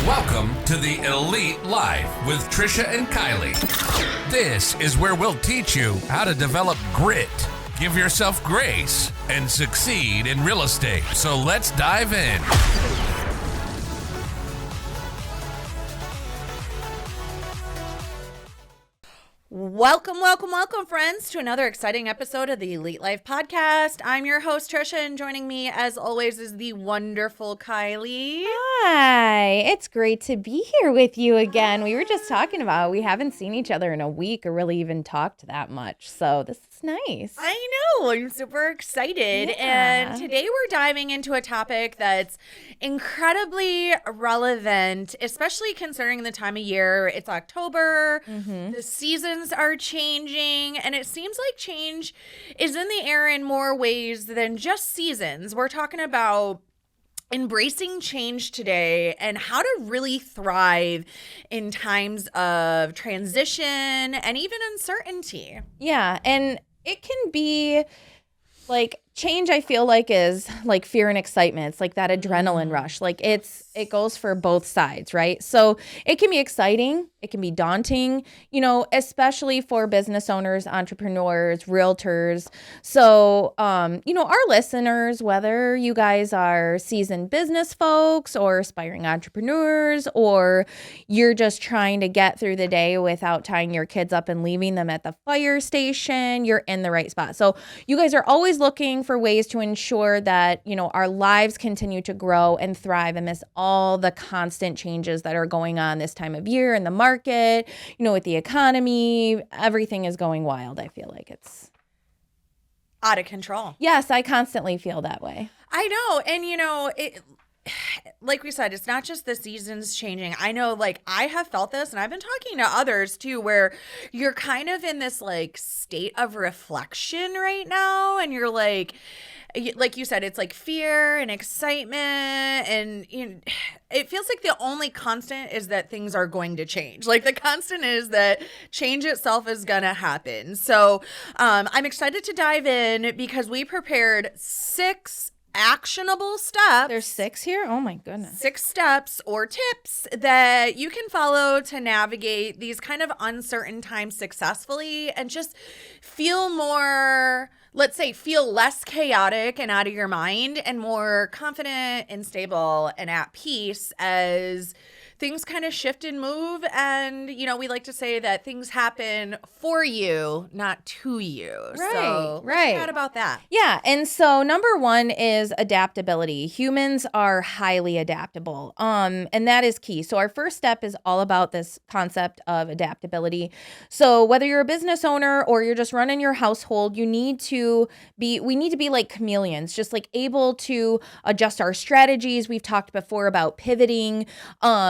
Welcome to the Elite Life with Trisha and Kylie. This is where we'll teach you how to develop grit, give yourself grace, and succeed in real estate. So let's dive in. Welcome, friends, to another exciting episode of the Elite Life Podcast. I'm your host, Trisha, and joining me, as always, is the wonderful Kylie. Hi, it's great to be here with you again. We were just talking about we haven't seen each other in a week or really even talked that much, so this is nice. I know. I'm super excited. Yeah. And today we're diving into a topic that's incredibly relevant, especially considering the time of year. It's October. The seasons are changing, and it seems like change is in the air in more ways than just seasons. We're talking about embracing change today and how to really thrive in times of transition and even uncertainty. Yeah, and it can be like change, I feel like, is like fear and excitement. It's like that adrenaline rush. Like it goes for both sides, right? So it can be exciting. It can be daunting, especially for business owners, entrepreneurs, realtors. So, our listeners, whether you guys are seasoned business folks or aspiring entrepreneurs, or you're just trying to get through the day without tying your kids up and leaving them at the fire station, you're in the right spot. So you guys are always looking for ways to ensure that, our lives continue to grow and thrive amidst all the constant changes that are going on this time of year in the market, with the economy. Everything is going wild. I feel like it's Out of control. Yes, I constantly feel that way. I know. And, like we said, it's not just the seasons changing. I know, I have felt this, and I've been talking to others too, where you're kind of in this state of reflection right now, and you're like you said, it's fear and excitement, and it feels like the only constant is that things are going to change. The constant is that change itself is gonna happen. So I'm excited to dive in because we prepared 6 actionable steps. There's 6 here? Oh my goodness. 6 steps or tips that you can follow to navigate these kind of uncertain times successfully and just feel more, let's say, feel less chaotic and out of your mind and more confident and stable and at peace as things kind of shift and move. And, we like to say that things happen for you, not to you. So let's chat about that. Yeah. And so number 1 is adaptability. Humans are highly adaptable. And that is key. So our first step is all about this concept of adaptability. So whether you're a business owner or you're just running your household, we need to be like chameleons, just able to adjust our strategies. We've talked before about pivoting,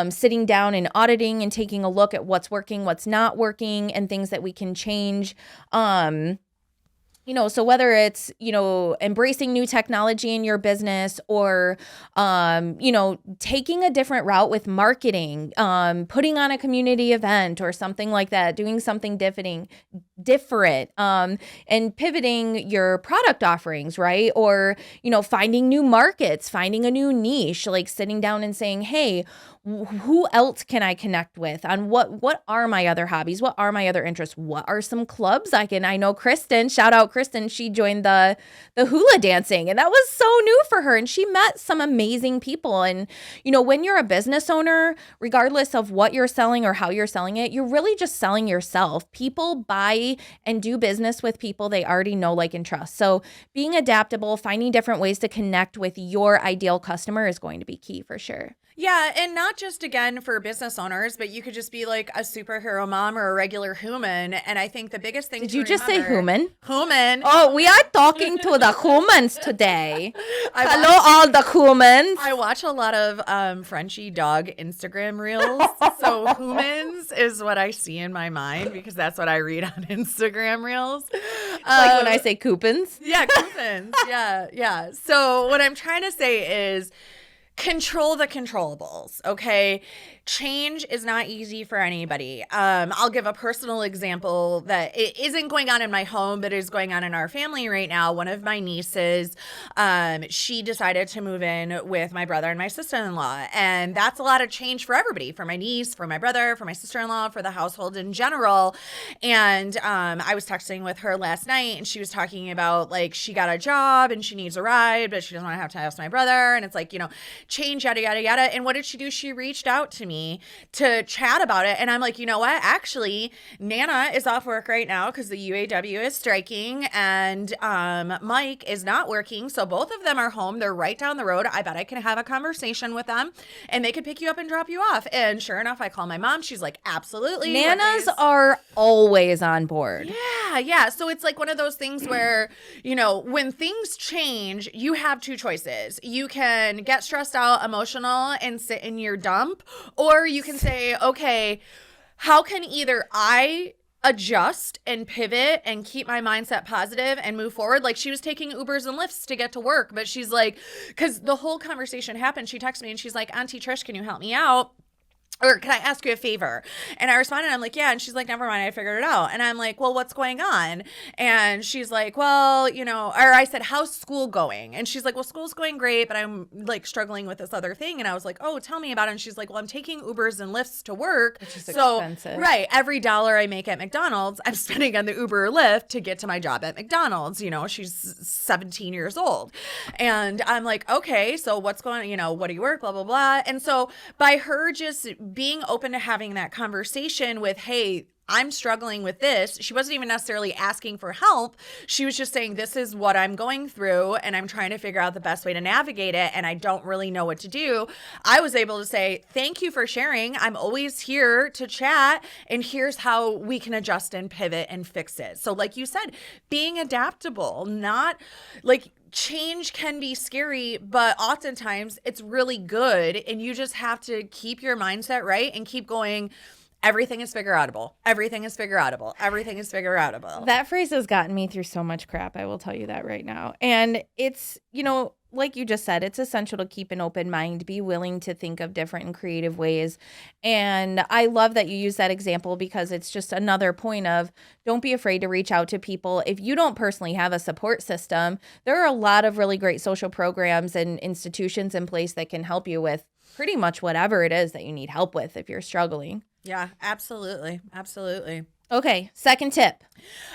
sitting down and auditing and taking a look at what's working, what's not working, and things that we can change. So whether it's, embracing new technology in your business or, taking a different route with marketing, putting on a community event or something like that, doing something different, and pivoting your product offerings, right? Or, finding new markets, finding a new niche, sitting down and saying, hey, who else can I connect with on what are my other hobbies? What are my other interests? What are some clubs I know Kristen, shout out Kristen, she joined the hula dancing, and that was so new for her, and she met some amazing people. And when you're a business owner, regardless of what you're selling or how you're selling it, you're really just selling yourself. People buy and do business with people they already know, like, and trust. So being adaptable, finding different ways to connect with your ideal customer is going to be key for sure. Yeah, and not just, again, for business owners, but you could just be a superhero mom or a regular human. And I think the biggest thing Did you just say human? Human. Oh, we are talking to the humans today. Hello, all the humans. I watch a lot of Frenchie dog Instagram reels. So humans is what I see in my mind because that's what I read on Instagram reels. When I say coupons? Yeah, coupons. Yeah. So what I'm trying to say is, control the controllables, okay? Change is not easy for anybody. I'll give a personal example that it isn't going on in my home, but is going on in our family right now. One of my nieces, she decided to move in with my brother and my sister-in-law, and that's a lot of change for everybody, for my niece, for my brother, for my sister-in-law, for the household in general. And I was texting with her last night, and she was talking about, like, she got a job and she needs a ride, but she doesn't want to have to ask my brother, and it's like, change, yada, yada, yada. And what did she do? She reached out to me to chat about it. And I'm like, you know what? Actually, Nana is off work right now because the UAW is striking, and Mike is not working. So both of them are home. They're right down the road. I bet I can have a conversation with them and they could pick you up and drop you off. And sure enough, I call my mom. She's like, absolutely. Nanas are always on board. Yeah. So it's like one of those things where, when things change, you have two choices. You can get stressed out, emotional, and sit in your dump, or you can say, okay, how can either I adjust and pivot and keep my mindset positive and move forward? Like, she was taking Ubers and Lyfts to get to work, but she's like, because the whole conversation happened, she texted me and she's like, Auntie Trish, can you help me out? Or can I ask you a favor? And I responded, I'm like, yeah. And she's like, never mind, I figured it out. And I'm like, well, what's going on? And she's like, well, or I said, how's school going? And she's like, well, school's going great, but I'm like struggling with this other thing. And I was like, oh, tell me about it. And she's like, well, I'm taking Ubers and Lyfts to work. Which is expensive. Right. Every dollar I make at McDonald's, I'm spending on the Uber or Lyft to get to my job at McDonald's. She's 17 years old. And I'm like, okay, so what's going on? What do you work? Blah, blah, blah. And so by her just being open to having that conversation with, hey, I'm struggling with this. She wasn't even necessarily asking for help. She was just saying, this is what I'm going through, and I'm trying to figure out the best way to navigate it, and I don't really know what to do. I was able to say, thank you for sharing. I'm always here to chat, and here's how we can adjust and pivot and fix it. So like you said, being adaptable, not like, change can be scary, but oftentimes it's really good. And you just have to keep your mindset right and keep going. Everything is figure outable. Everything is figure outable. Everything is figure outable. That phrase has gotten me through so much crap. I will tell you that right now. And it's, like you just said, it's essential to keep an open mind, be willing to think of different and creative ways. And I love that you use that example because it's just another point of don't be afraid to reach out to people. If you don't personally have a support system, there are a lot of really great social programs and institutions in place that can help you with pretty much whatever it is that you need help with if you're struggling. Yeah, absolutely. Absolutely. Okay, second tip.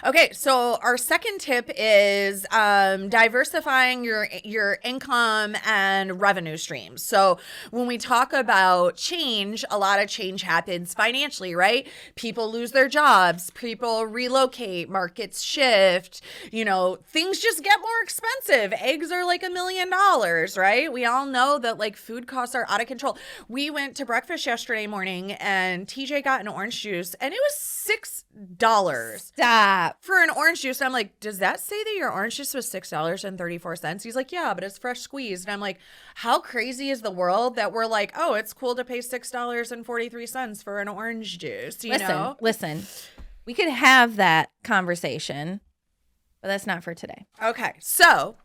Okay, so our second tip is diversifying your income and revenue streams. So when we talk about change, a lot of change happens financially, right? People lose their jobs, people relocate, markets shift, things just get more expensive. Eggs are like $1 million, right? We all know that like food costs are out of control. We went to breakfast yesterday morning and TJ got an orange juice and it was $6 Stop. for an orange juice. And I'm like, does that say that your orange juice was $6.34? He's like, yeah, but it's fresh squeezed. And I'm like, how crazy is the world that we're like, oh, it's cool to pay $6.43 for an orange juice, Listen, we could have that conversation, but that's not for today. Okay, so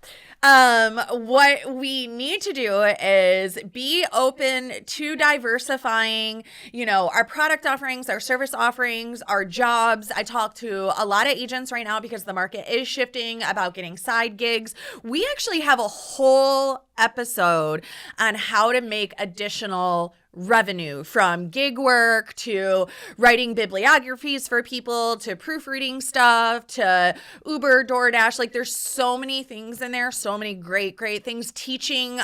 what we need to do is be open to diversifying, our product offerings, our service offerings, our jobs. I talk to a lot of agents right now because the market is shifting about getting side gigs. We actually have a whole episode on how to make additional revenue, from gig work to writing bibliographies for people to proofreading stuff to Uber, DoorDash. Like, there's so many things in there, so many great things. Teaching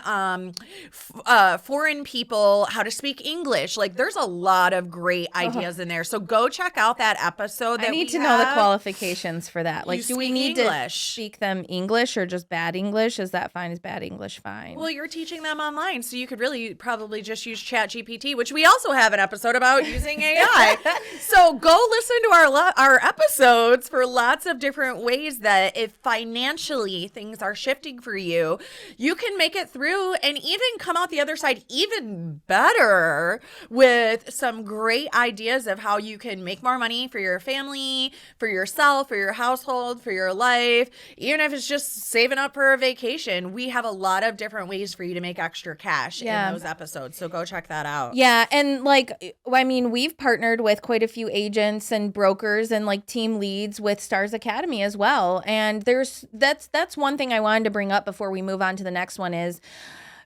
foreign people how to speak English. Like, there's a lot of great ideas in there. So go check out that episode. I need to know the qualifications for that. Like, do we need English. to speak them English or just bad English? Is that fine? Is bad English fine? Well, you're teaching them online, so you could really probably just use ChatGPT ChatGPT, which we also have an episode about using AI. So go listen to our episodes for lots of different ways that if financially things are shifting for you, you can make it through and even come out the other side even better with some great ideas of how you can make more money for your family, for yourself, for your household, for your life, even if it's just saving up for a vacation. We have a lot of different ways for you to make extra cash in those episodes. So go check that out. Yeah. And like, I mean, we've partnered with quite a few agents and brokers and like team leads with Stars Academy as well. And that's one thing I wanted to bring up before we move on to the next one is,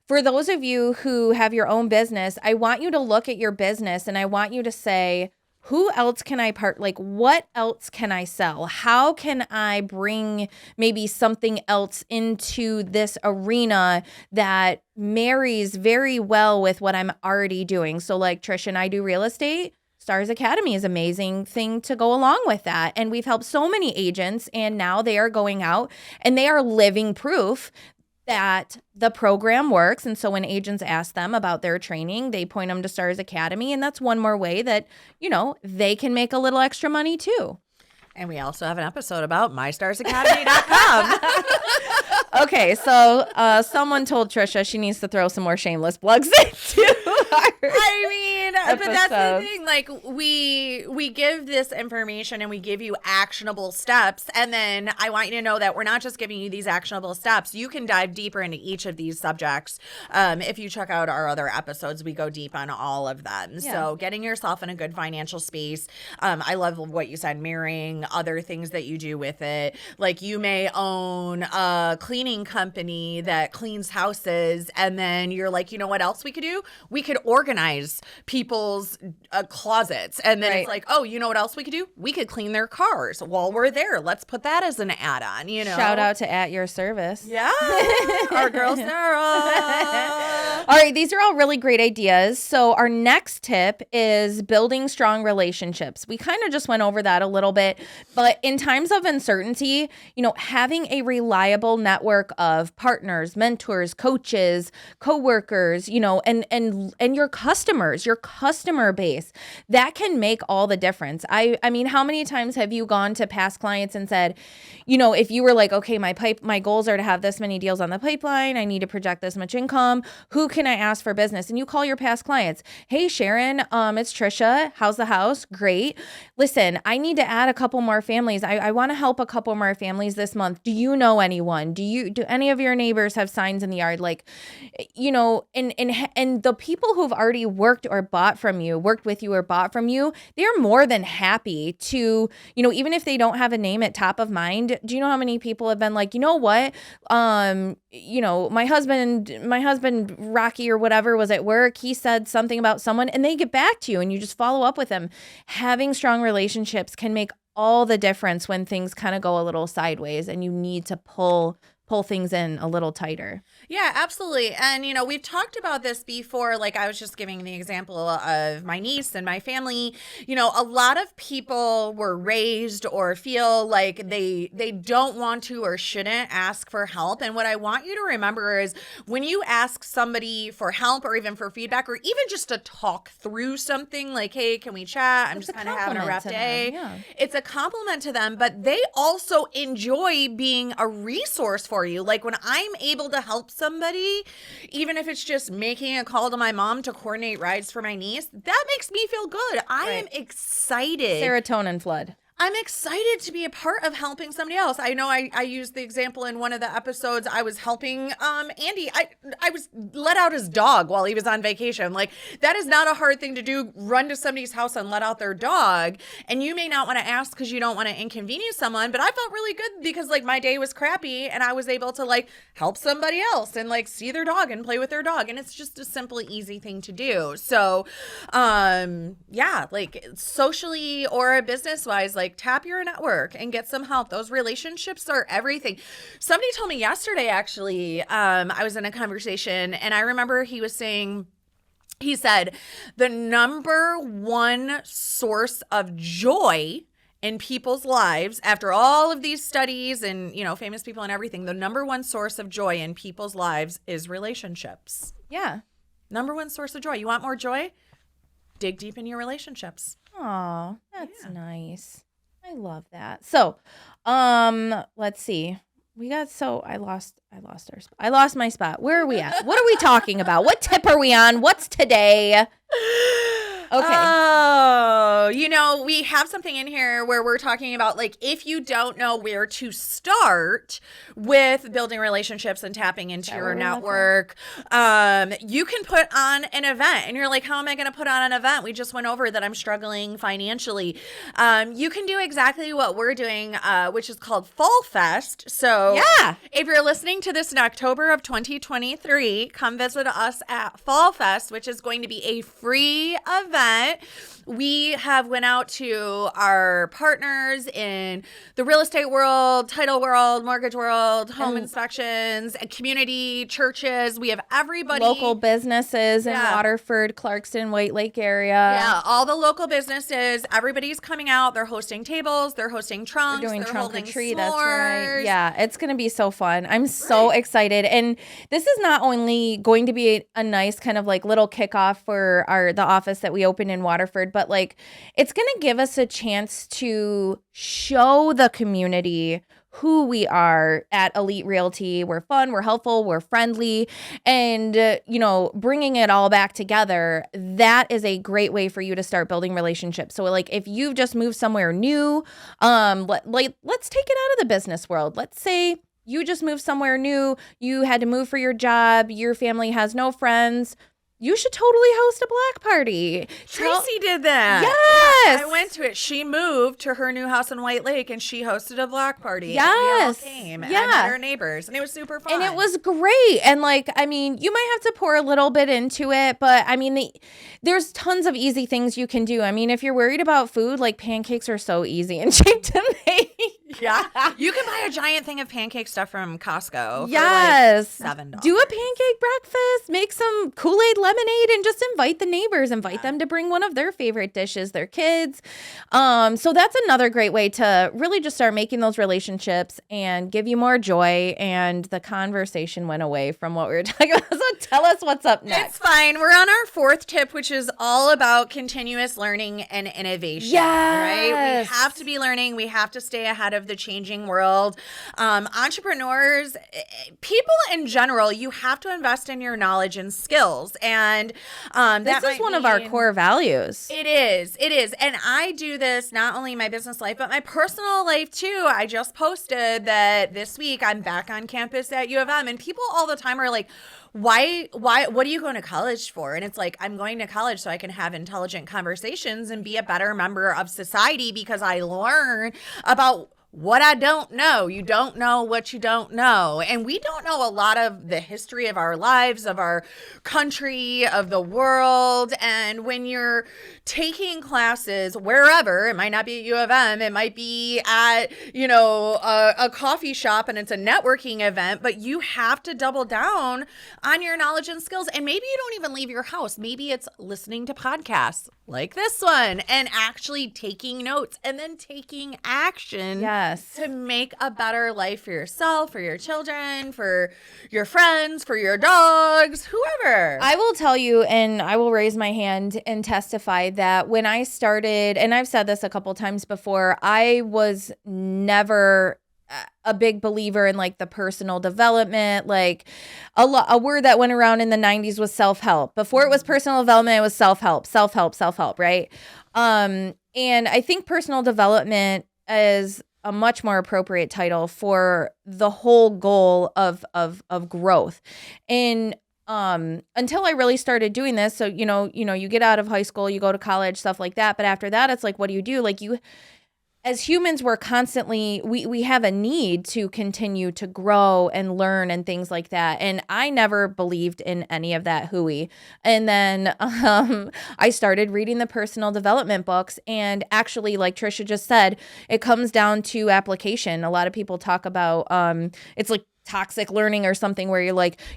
for those of you who have your own business, I want you to look at your business and I want you to say, who else can I like what else can I sell? How can I bring maybe something else into this arena that marries very well with what I'm already doing? So like Trish and I do real estate. Stars Academy is an amazing thing to go along with that. And we've helped so many agents, and now they are going out and they are living proof that the program works. And so when agents ask them about their training, they point them to Stars Academy. And that's one more way that, you know, they can make a little extra money too. And we also have an episode about mystarsacademy.com. Okay, so someone told Trisha she needs to throw some more shameless plugs into I mean, but that's the thing. Like, we give this information and we give you actionable steps. And then I want you to know that we're not just giving you these actionable steps. You can dive deeper into each of these subjects. If you check out our other episodes, we go deep on all of them. Yeah. So getting yourself in a good financial space. I love what you said, mirroring other things that you do with it. Like, you may own a cleaning company that cleans houses, and then you're like, you know what else we could do? We could organize people's closets. And then It's like, oh, you know what else we could do? We could clean their cars while we're there. Let's put that as an add-on, you know? Shout out to At Your Service. Yeah. Our girl Sarah. All right. These are all really great ideas. So our next tip is building strong relationships. We kind of just went over that a little bit, but in times of uncertainty, you know, having a reliable network of partners, mentors, coaches, coworkers, you know, and your customers, your customer base, that can make all the difference. I mean, how many times have you gone to past clients and said, you know, if you were like, okay, my goals are to have this many deals on the pipeline, I need to project this much income, who can I ask for business? And you call your past clients. Hey, Sharon, it's Trisha. How's the house? Great. Listen, I need to add a couple more families. I want to help a couple more families this month. Do you know anyone? Do any of your neighbors have signs in the yard? Like, you know, and the people who've already worked with you or bought from you, they're more than happy to, you know, even if they don't have a name at top of mind. Do you know how many people have been like, you know what? You know, my husband, Rocky or whatever, was at work. He said something about someone, and they get back to you and you just follow up with them. Having strong relationships can make all the difference when things kind of go a little sideways and you need to pull things in a little tighter. Yeah, absolutely. And, you know, we've talked about this before. Like, I was just giving the example of my niece and my family. You know, a lot of people were raised or feel like they don't want to or shouldn't ask for help. And what I want you to remember is when you ask somebody for help or even for feedback or even just to talk through something like, hey, can we chat? I'm just kind of having a rough day. Yeah. It's a compliment to them, but they also enjoy being a resource for you. Like, when I'm able to help somebody, even if it's just making a call to my mom to coordinate rides for my niece, that makes me feel good. I am excited. Serotonin flood. I'm excited to be a part of helping somebody else. I know I used the example in one of the episodes. I was helping Andy. I was let out his dog while he was on vacation. Like, that is not a hard thing to do. Run to somebody's house and let out their dog. And you may not want to ask because you don't want to inconvenience someone, but I felt really good because, like, my day was crappy and I was able to, like, help somebody else and, like, see their dog and play with their dog. And it's just a simple, easy thing to do. So, yeah, like, socially or business-wise, like, tap your network and get some help. Those relationships are everything. Somebody told me yesterday, actually, I was in a conversation and I remember he said, the number one source of joy in people's lives, after all of these studies and, you know, famous people and everything, the number one source of joy in people's lives is relationships. Yeah. Number one source of joy. You want more joy? Dig deep in your relationships. Oh, that's nice. I love that. So, let's see. I lost my spot. Where are we at? What are we talking about? What tip are we on? What's today? Okay. Oh, we have something in here where we're talking about, like, if you don't know where to start with building relationships and tapping into your network, you can put on an event. And you're like, how am I going to put on an event? We just went over that I'm struggling financially. You can do exactly what we're doing, which is called Fall Fest. So if you're listening to this in October of 2023, come visit us at Fall Fest, which is going to be a free event. We have went out to our partners in the real estate world, title world, mortgage world, home inspections, community, churches. We have everybody. Local businesses in Waterford, Clarkston, White Lake area. Yeah, all the local businesses. Everybody's coming out. They're hosting tables. They're hosting trunks. We're doing they're trunk or holding treat. s'mores. That's right. Yeah, it's going to be so fun. I'm so excited. And this is not only going to be a nice kind of like little kickoff for the office that we opened in Waterford, but like it's going to give us a chance to show the community who we are at Elite Realty. We're fun, we're helpful, we're friendly, and bringing it all back together. That is a great way for you to start building relationships. So like if you've just moved somewhere new, let's take it out of the business world. Let's say you just moved somewhere new, you had to move for your job, your family has no friends. You should totally host a black party. Tracy did that. Yes. I went to it. She moved to her new house in White Lake and she hosted a block party. Yes. And we all came. And I met her neighbors and it was super fun. And it was great. And like, I mean, you might have to pour a little bit into it, but I mean, there's tons of easy things you can do. I mean, if you're worried about food, like pancakes are so easy and cheap to make. Yeah. You can buy a giant thing of pancake stuff from Costco. Yes. For like $7. Do a pancake breakfast, make some Kool-Aid lemonade, and just invite the neighbors, invite them to bring one of their favorite dishes, their kids. So that's another great way to really just start making those relationships and give you more joy. And the conversation went away from what we were talking about. So tell us what's up next. It's fine. We're on our fourth tip, which is all about continuous learning and innovation. Yes. Right? We have to be learning. We have to stay ahead of the changing world. Entrepreneurs, people in general, you have to invest in your knowledge and skills. And this is one of our core values. It is. And I do this not only in my business life, but my personal life too. I just posted that this week I'm back on campus at U of M, and people all the time are like, why, what are you going to college for? And it's like, I'm going to college so I can have intelligent conversations and be a better member of society because I learn about what I don't know. You don't know what you don't know. And we don't know a lot of the history of our lives, of our country, of the world. And when you're taking classes wherever, it might not be at U of M, it might be at, a coffee shop and it's a networking event, but you have to double down on your knowledge and skills. And maybe you don't even leave your house. Maybe it's listening to podcasts like this one and actually taking notes and then taking action. Yes. To make a better life for yourself, for your children, for your friends, for your dogs, whoever. I will tell you, and I will raise my hand and testify that when I started, and I've said this a couple times before, I was never a big believer in like the personal development, like a word that went around in the 90s was self-help. Before it was personal development, it was self-help, right? And I think personal development is a much more appropriate title for the whole goal of growth. And until I really started doing this, so you get out of high school, you go to college, stuff like that. But after that, it's like, what do you do? Like as humans, we're constantly, we have a need to continue to grow and learn and things like that. And I never believed in any of that hooey. And then I started reading the personal development books. And actually, like Trisha just said, it comes down to application. A lot of people talk about, it's like toxic learning or something where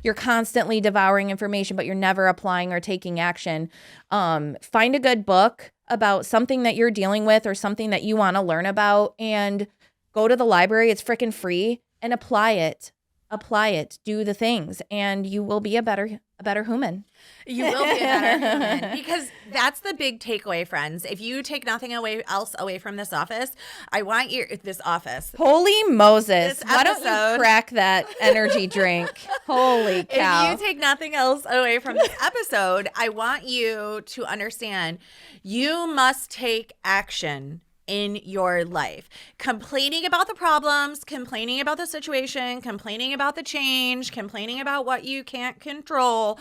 you're constantly devouring information, but you're never applying or taking action. Find a good book about something that you're dealing with or something that you want to learn about and go to the library. It's freaking free and apply it. apply it, do the things, and you will be a better human. You will be a better human, because that's the big takeaway, friends. If you take nothing else away from this office, I want this office. Holy Moses. This Why don't you crack that energy drink? Holy cow. If you take nothing else away from this episode, I want you to understand you must take action in your life. Complaining about the problems, complaining about the situation, complaining about the change, complaining about what you can't control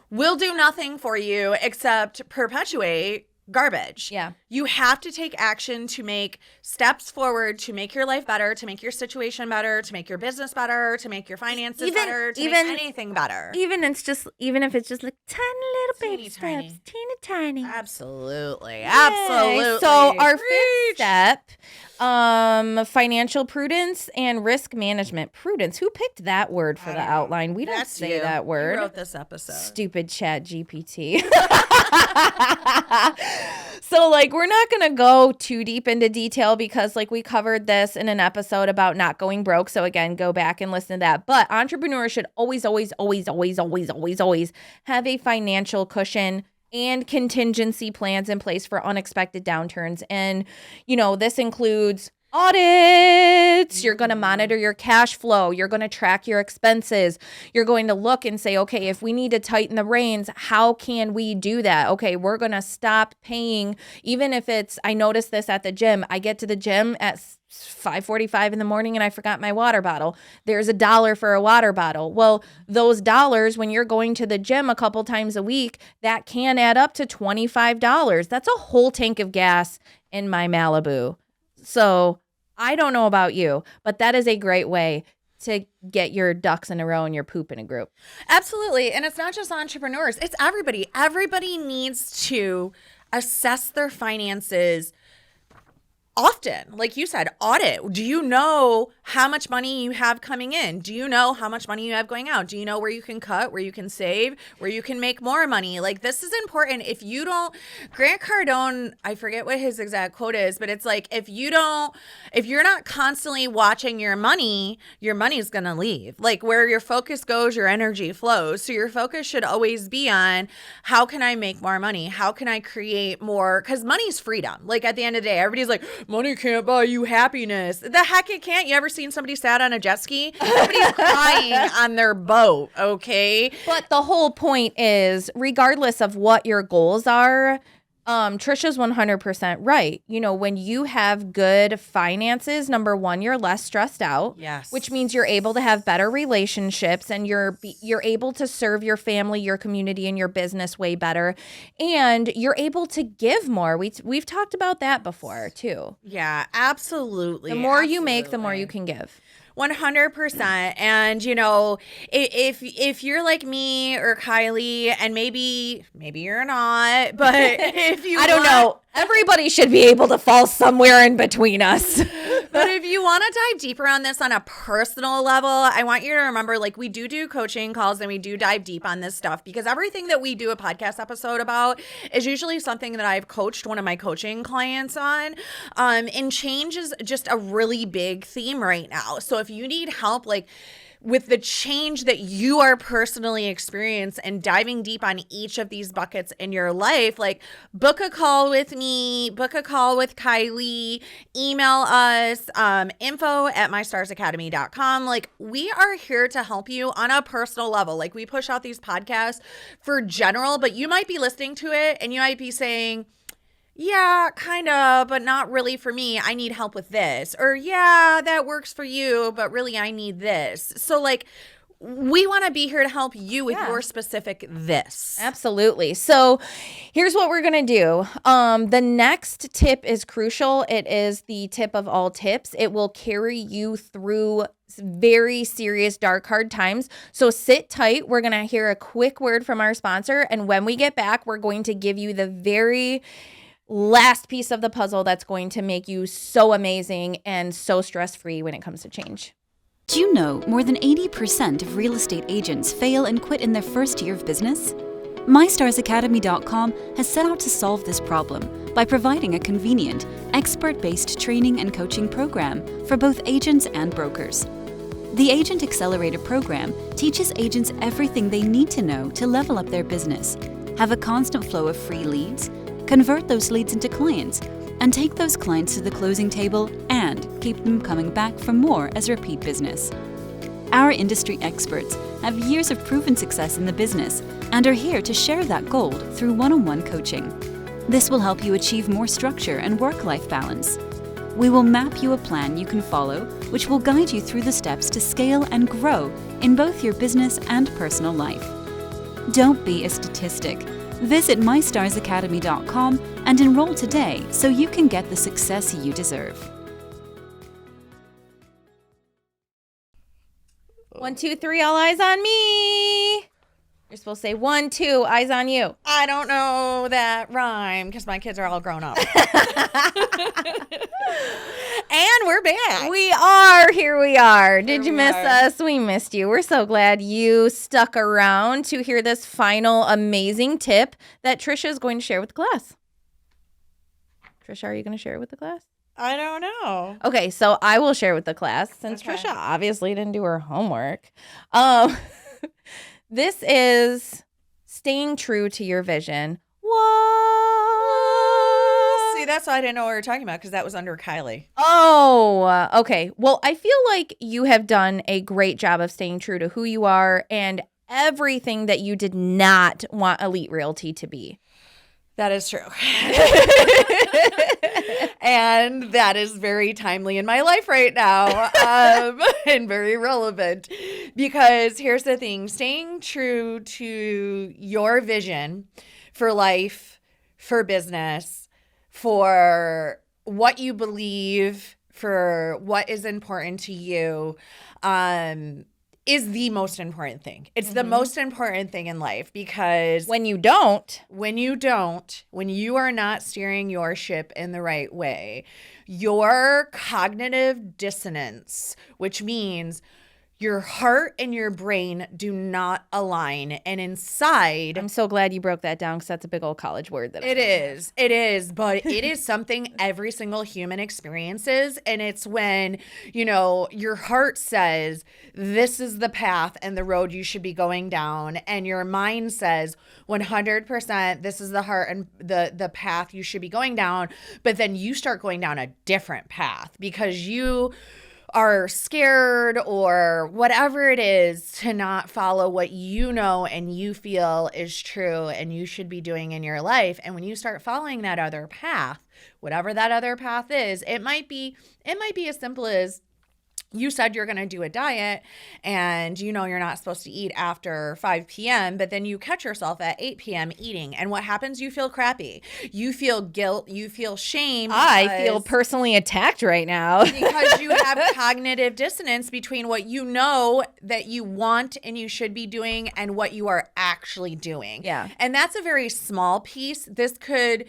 will do nothing for you except perpetuate garbage. Yeah. You have to take action to make steps forward, to make your life better, to make your situation better, to make your business better, to make your finances better, to make anything better. Even if it's just like tiny little baby tiny. steps, teeny tiny. Absolutely. Yay. Absolutely. So our fifth step, financial prudence and risk management. Prudence. Who picked that word for the outline? We don't say that word. You wrote this episode. Stupid Chat GPT. So like, we're not going to go too deep into detail because like we covered this in an episode about not going broke. So again, go back and listen to that. But entrepreneurs should always have a financial cushion and contingency plans in place for unexpected downturns. And, you know, this includes audits. You're going to monitor your cash flow. You're going to track your expenses. You're going to look and say, okay, if we need to tighten the reins, how can we do that? Okay, we're going to stop paying, even if I noticed this at the gym. I get to the gym at 5:45 in the morning and I forgot my water bottle. There's $1 for a water bottle. Well, those dollars, when you're going to the gym a couple times a week, that can add up to $25. That's a whole tank of gas in my Malibu. So I don't know about you, but that is a great way to get your ducks in a row and your poop in a group. Absolutely. And it's not just entrepreneurs. It's everybody. Everybody needs to assess their finances often. Like you said, audit. Do you know how much money you have coming in? Do you know how much money you have going out? Do you know where you can cut, where you can save, where you can make more money? Like, this is important. If you don't, Grant Cardone, I forget what his exact quote is, but it's like, if you're not constantly watching your money's going to leave. Like, where your focus goes, your energy flows. So your focus should always be on, how can I make more money? How can I create more? Because money's freedom. Like, at the end of the day, everybody's like, money can't buy you happiness. The heck it can't. You ever seen somebody sad on a jet ski? Somebody's crying on their boat, okay? But the whole point is, regardless of what your goals are, Trisha's 100% right. You know, when you have good finances, number one, you're less stressed out. Yes. Which means you're able to have better relationships and you're able to serve your family, your community, and your business way better. And you're able to give more. We've talked about that before too. Yeah, absolutely. The more you make, the more you can give. 100%. And, you know, if you're like me or Kylie, and maybe you're not, but if you I don't know. Everybody should be able to fall somewhere in between us. But if you want to dive deeper on this on a personal level, I want you to remember, like, we do coaching calls and we do dive deep on this stuff, because everything that we do a podcast episode about is usually something that I've coached one of my coaching clients on. And change is just a really big theme right now. So if you need help, like, with the change that you are personally experiencing and diving deep on each of these buckets in your life, like, book a call with me, book a call with Kylie, email us, info@mystarsacademy.com. Like, we are here to help you on a personal level. Like, we push out these podcasts for general, but you might be listening to it and you might be saying, yeah, kind of, but not really for me. I need help with this. Or, yeah, that works for you, but really I need this. So, like, we want to be here to help you with your specific this. Absolutely. So here's what we're going to do. The next tip is crucial. It is the tip of all tips. It will carry you through very serious, dark, hard times. So sit tight. We're going to hear a quick word from our sponsor. And when we get back, we're going to give you the very last piece of the puzzle that's going to make you so amazing and so stress-free when it comes to change. Do you know more than 80% of real estate agents fail and quit in their first year of business? MyStarsAcademy.com has set out to solve this problem by providing a convenient, expert-based training and coaching program for both agents and brokers. The Agent Accelerator program teaches agents everything they need to know to level up their business, have a constant flow of free leads, convert those leads into clients, and take those clients to the closing table and keep them coming back for more as repeat business. Our industry experts have years of proven success in the business and are here to share that gold through one-on-one coaching. This will help you achieve more structure and work-life balance. We will map you a plan you can follow, which will guide you through the steps to scale and grow in both your business and personal life. Don't be a statistic. Visit mystarsacademy.com and enroll today so you can get the success you deserve. 1, 2, 3, all eyes on me. You're supposed to say 1, 2, eyes on you. I don't know that rhyme because my kids are all grown up. And we're back. We are. Here we are. Did you we miss are. us? We missed you. We're so glad you stuck around to hear this final amazing tip that Trisha is going to share with the class. Trisha, are you going to share it with the class? I don't know. Okay, so I will share with the class since Okay. Trisha obviously didn't do her homework. This is staying true to your vision. What? See, that's why I didn't know what we were talking about because that was under Kylie. Oh, okay. Well, I feel like you have done a great job of staying true to who you are and everything that you did not want Elite Realty to be. That is true. And that is very timely in my life right now, and very relevant because here's the thing, staying true to your vision for life, for business, for what you believe, for what is important to you, is the most important thing. It's the most important thing in life because When you don't, when you are not steering your ship in the right way, your cognitive dissonance, which means your heart and your brain do not align. And inside, I'm so glad you broke that down because that's a big old college word. That it is, but it is something every single human experiences. And it's when, your heart says, this is the path and the road you should be going down. And your mind says 100%, this is the heart and the path you should be going down. But then you start going down a different path because you are scared or whatever it is to not follow what you know and you feel is true and you should be doing in your life. And when you start following that other path, whatever that other path is, it might be as simple as you said you're going to do a diet and you're not supposed to eat after 5 p.m., but then you catch yourself at 8 p.m. eating. And what happens? You feel crappy. You feel guilt. You feel shame. I feel personally attacked right now. Because you have cognitive dissonance between what you know that you want and you should be doing and what you are actually doing. Yeah. And that's a very small piece. This could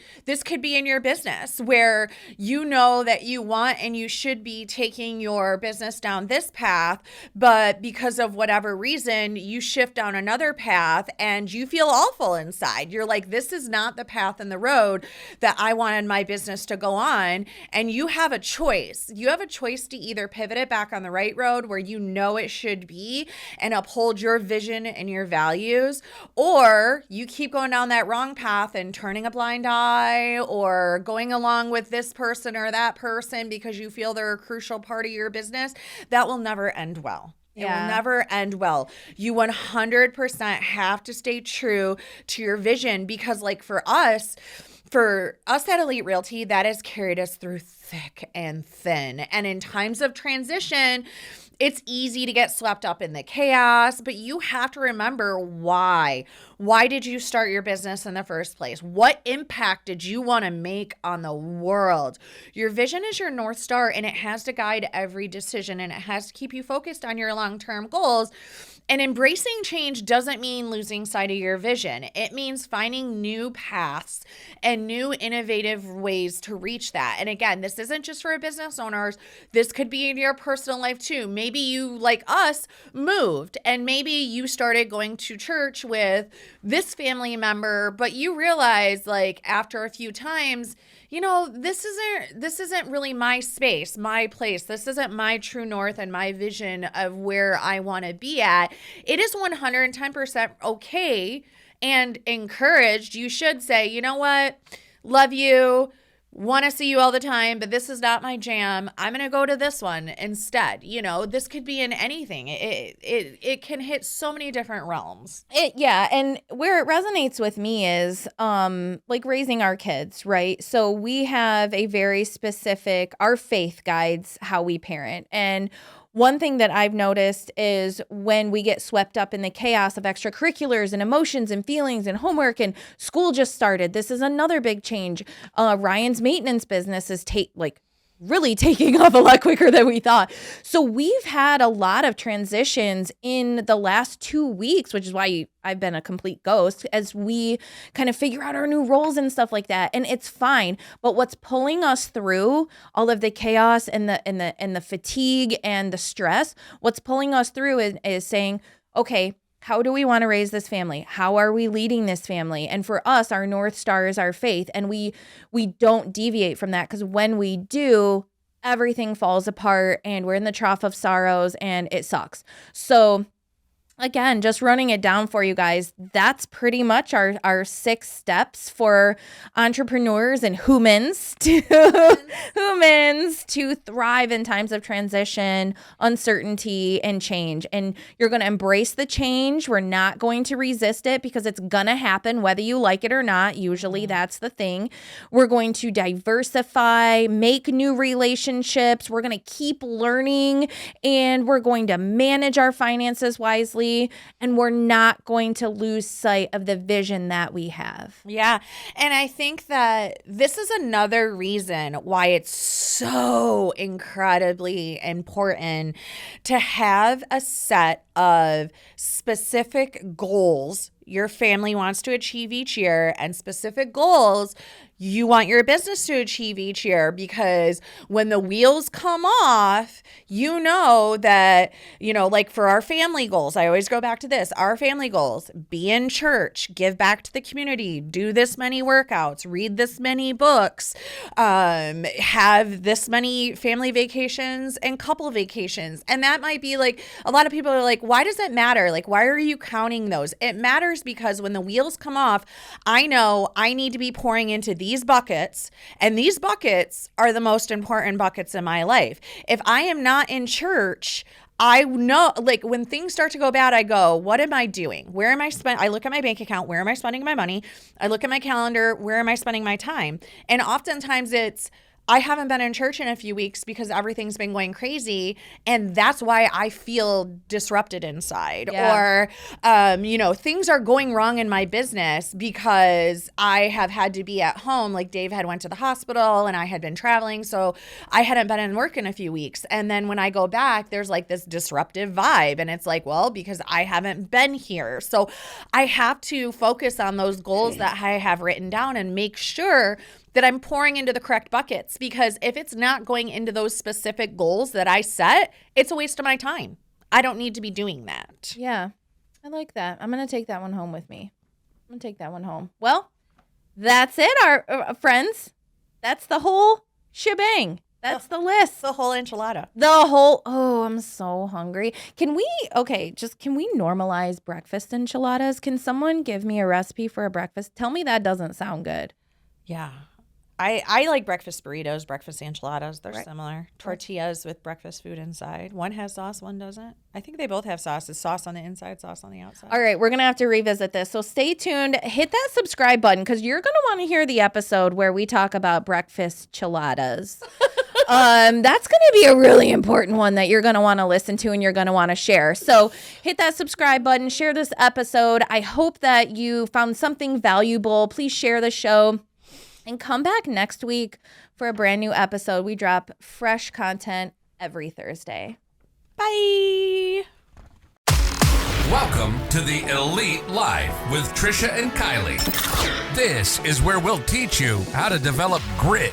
be in your business where you know that you want and you should be taking your business down this path, but because of whatever reason, you shift down another path and you feel awful inside. You're like, this is not the path and the road that I wanted my business to go on. And you have a choice. You have a choice to either pivot it back on the right road where you know it should be and uphold your vision and your values, or you keep going down that wrong path and turning a blind eye or going along with this person or that person because you feel they're a crucial part of your business. That will never end well. It will never end well. You 100% have to stay true to your vision because for us at Elite Realty, that has carried us through thick and thin. And in times of transition, it's easy to get swept up in the chaos, but you have to remember why. Why did you start your business in the first place? What impact did you want to make on the world? Your vision is your North Star, and it has to guide every decision, and it has to keep you focused on your long-term goals. And embracing change doesn't mean losing sight of your vision. It means finding new paths and new innovative ways to reach that. And again, this isn't just for business owners. This could be in your personal life too. Maybe you, like us, moved and maybe you started going to church with this family member, but you realize like after a few times, you know, this isn't really my space, my place. This isn't my true north and my vision of where I want to be at. It is 110% okay and encouraged. You should say, you know what? Love you. Want to see you all the time, but this is not my jam. I'm going to go to this one instead. You know, this could be in anything. It can hit so many different realms. Yeah, and where it resonates with me is like raising our kids, right? So we have a very specific, our faith guides how we parent. And one thing that I've noticed is when we get swept up in the chaos of extracurriculars and emotions and feelings and homework and school just started. This is another big change. Ryan's maintenance business is really taking off a lot quicker than we thought. So we've had a lot of transitions in the last 2 weeks, which is why I've been a complete ghost as we kind of figure out our new roles and stuff like that. And it's fine. But what's pulling us through all of the chaos and the fatigue and the stress, what's pulling us through is saying, okay, how do we want to raise this family? How are we leading this family? And for us, our North Star is our faith. And we don't deviate from that, because when we do, everything falls apart and we're in the trough of sorrows and it sucks. So again, just running it down for you guys, that's pretty much our 6 steps for entrepreneurs and humans to thrive in times of transition, uncertainty, and change. And you're going to embrace the change. We're not going to resist it because it's going to happen whether you like it or not. Usually that's the thing. We're going to diversify, make new relationships. We're going to keep learning, and we're going to manage our finances wisely. And we're not going to lose sight of the vision that we have. Yeah. And I think that this is another reason why it's so incredibly important to have a set of specific goals your family wants to achieve each year and specific goals you want your business to achieve each year, because when the wheels come off, you know that, you know, like for our family goals, I always go back to this, our family goals: be in church, give back to the community, do this many workouts, read this many books, have this many family vacations and couple vacations. And that might be like, a lot of people are like, why does it matter? Like, why are you counting those? It matters because when the wheels come off, I know I need to be pouring into these buckets, and these buckets are the most important buckets in my life. If I am not in church, I know, like, when things start to go bad, I go, what am I doing? Where am I spending? I look at my bank account. Where am I spending my money? I look at my calendar. Where am I spending my time? And oftentimes it's, I haven't been in church in a few weeks because everything's been going crazy, and that's why I feel disrupted inside. Yeah. Or, you know, things are going wrong in my business because I have had to be at home. Like Dave had went to the hospital and I had been traveling, so I hadn't been in work in a few weeks. And then when I go back, there's like this disruptive vibe, and it's like, well, because I haven't been here. So I have to focus on those goals that I have written down and make sure that I'm pouring into the correct buckets, because if it's not going into those specific goals that I set, it's a waste of my time. I don't need to be doing that. Yeah, I like that. I'm going to take that one home with me. I'm going to take that one home. Well, that's it, our friends. That's the whole shebang. That's the list. The whole enchilada. Oh, I'm so hungry. Can we normalize breakfast enchiladas? Can someone give me a recipe for a breakfast? Tell me that doesn't sound good. Yeah. I like breakfast burritos, breakfast enchiladas. They're Right. similar. Tortillas with breakfast food inside. One has sauce, one doesn't. I think they both have sauce. It's sauce on the inside, sauce on the outside. All right, we're going to have to revisit this. So stay tuned. Hit that subscribe button, because you're going to want to hear the episode where we talk about breakfast chiladas. That's going to be a really important one that you're going to want to listen to and you're going to want to share. So hit that subscribe button, share this episode. I hope that you found something valuable. Please share the show. And come back next week for a brand new episode. We drop fresh content every Thursday. Bye. Welcome to the Elite Life with Trisha and Kylie. This is where we'll teach you how to develop grit,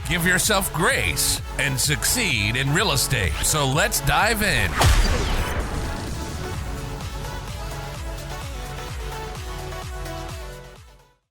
give yourself grace, and succeed in real estate. So let's dive in.